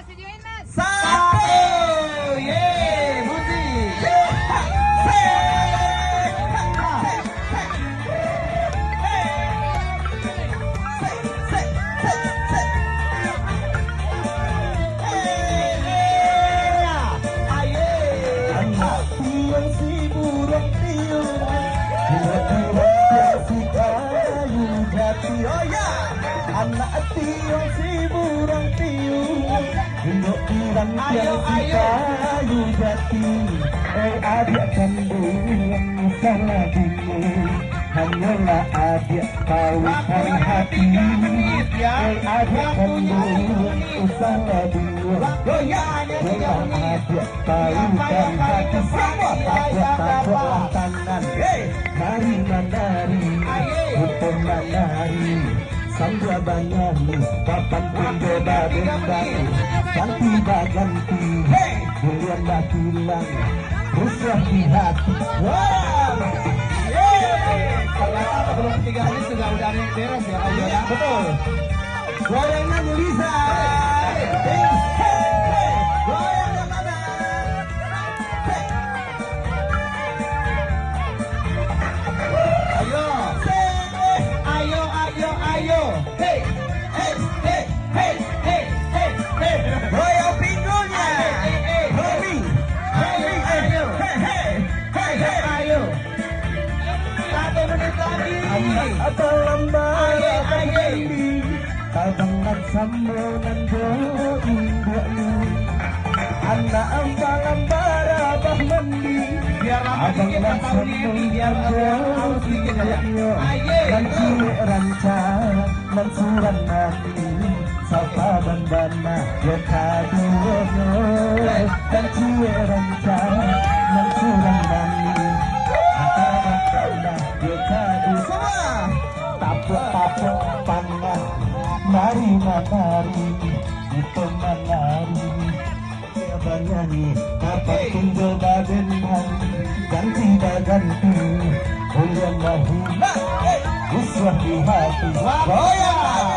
Mas, videoin Mas. Satu, yeay, Budi. Anak tiang si burung tiung, induk tiang tiang si kayu jati. Adik kandung salah bingung, hanyalah adik tahukan hati. Adik kandung salah bingung, hanyalah adik tahukan hati. Takut tangan, hari menari, hukum menari. Sangga banyani, papan pun benda ganti baganti, bulan dah hilang, rusuh di hati. Wow, ternyata sebelum 3 hari sudah udah ada yang beres ya, Ayo ya. Betul. Gorengan Lisa. Goyang yang mana? Ayo, ayo, hey, hey, hey, hey, hey, hey, hey. Goyang pinggulnya. Hobi, ayo, ayo. 1 menit lagi. Apa lambat? Ayo. Kabangan sambunan indukmu. Anak lambar abah mandi. Biar lama dikit Pak tahun ini, biar harus dikit aja. Dan Ayo. cilik rancang dan suran mati sapa bandana ya kadunya. Dan cilik rancang dan suran mati sapa bandana ya kadu. Semua. Tapuk panah mari menari itu menari ya banyani apa tinggal badenhan ganti baganti ulian bahu uswah di hati Goyang.